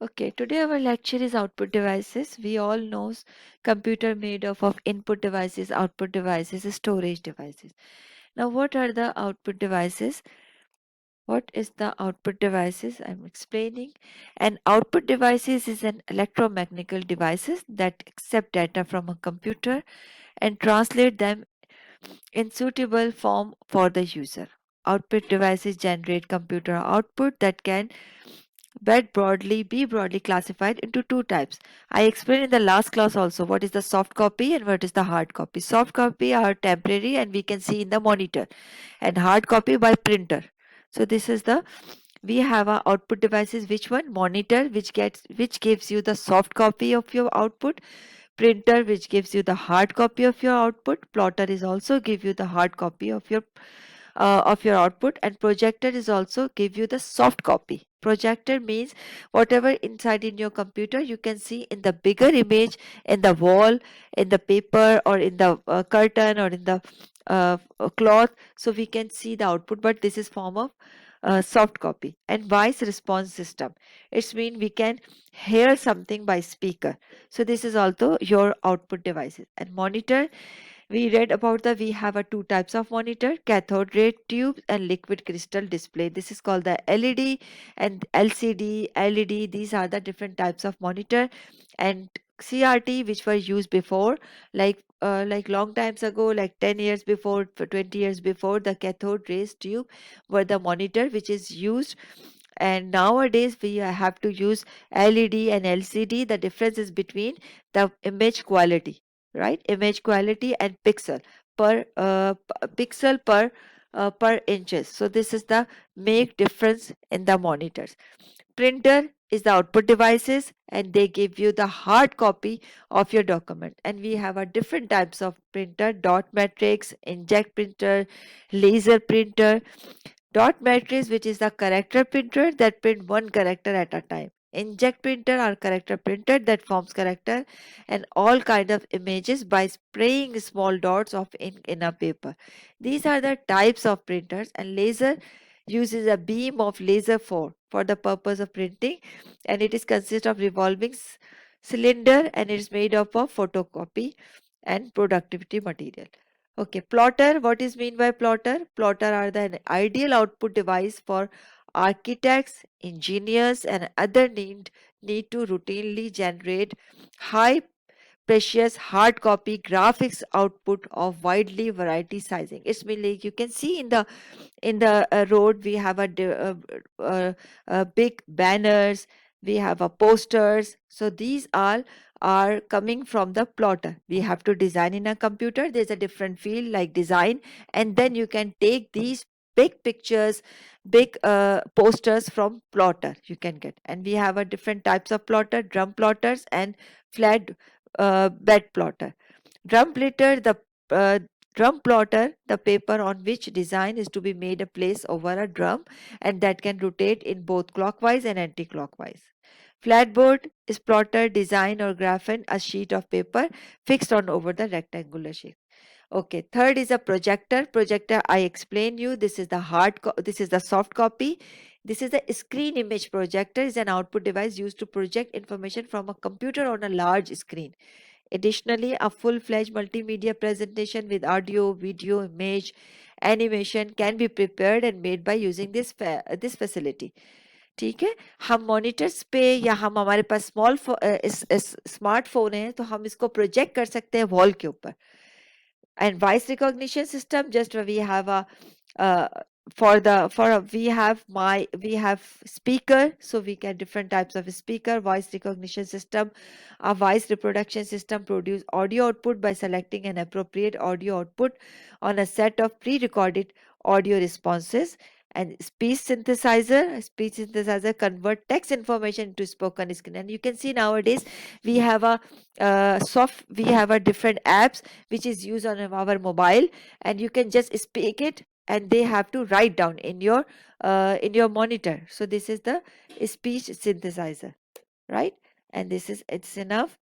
Okay, today our lecture is output devices. We all know computer made up of input devices, output devices, storage devices. Now, what are the output devices? What is the output devices? I'm explaining. An output devices is an electromechanical devices that accept data from a computer and translate them in suitable form for the user. Output devices generate computer output that can be broadly classified into two types. I explained in the last class also what is the soft copy and what is the hard copy. Soft copy are temporary and we can see in the monitor, and hard copy by printer. So this is the we have our output devices. Which one? Monitor, which gives you the soft copy of your output. Printer, which gives you the hard copy of your output. Plotter is also give you the hard copy of your output, and projector is also give you the soft copy. Projector means whatever inside in your computer you can see in the bigger image, in the wall, in the paper, or in the curtain, or in the cloth, so we can see the output, but this is form of soft copy. And voice response system, it's mean we can hear something by speaker, so this is also your output devices. And monitor, we read about the we have a two types of monitor, cathode ray tube and liquid crystal display. This is called the LED and LCD, LED. These are the different types of monitor. And CRT, which were used before, like long times ago, like 10 years before, for 20 years before, the cathode rays tube were the monitor which is used. And nowadays we have to use LED and LCD. The difference is between the image quality, right? Image quality and pixel per inches. So this is the make difference in the monitors. Printer is the output devices, and they give you the hard copy of your document. And we have a different types of printer: dot matrix, inkjet printer, laser printer. Dot matrix, which is the character printer that print one character at a time. Inkjet printer are character printer that forms character and all kind of images by spraying small dots of ink in a paper. These are the types of printers. And laser uses a beam of laser for the purpose of printing, and it is consist of revolving cylinder, and it is made up of photocopy and productivity material. Okay, plotter. What is mean by plotter? Plotter are the ideal output device for architects, engineers, and other need to routinely generate high precious hard copy graphics output of widely variety sizing. It's mean like you can see in the road we have big banners, we have a posters. So these all are coming from the plotter. We have to design in a computer. There's a different field like design, and then you can take these big pictures, big posters from plotter you can get. And we have a different types of plotter: drum plotters and flat bed plotter. Drum plotter, uh, drum plotter, the paper on which design is to be made a place over a drum, and that can rotate in both clockwise and anti-clockwise. Flatboard is plotter, design or graphene, a sheet of paper fixed on over the rectangular shape. Okay, third is a projector. Projector, I explained you. This is the this is the soft copy. This is the screen image projector. Is an output device used to project information from a computer on a large screen. Additionally, a full-fledged multimedia presentation with audio, video, image, animation can be prepared and made by using this facility. ठीक है, हम monitors पे या हम हमारे पास smartphone है तो हम इसको प्रोजेक्ट कर सकते हैं वॉल के ऊपर. And voice recognition system, just we have a uh, we have speaker, so we can different types of speaker. Voice recognition system, a voice reproduction system produce audio output by selecting an appropriate audio output on a set of pre-recorded audio responses. And speech synthesizer convert text information into spoken screen. And you can see nowadays we have we have a different apps which is used on our mobile, and you can just speak it and they have to write down in your monitor. So this is the speech synthesizer, right? And this is it's enough.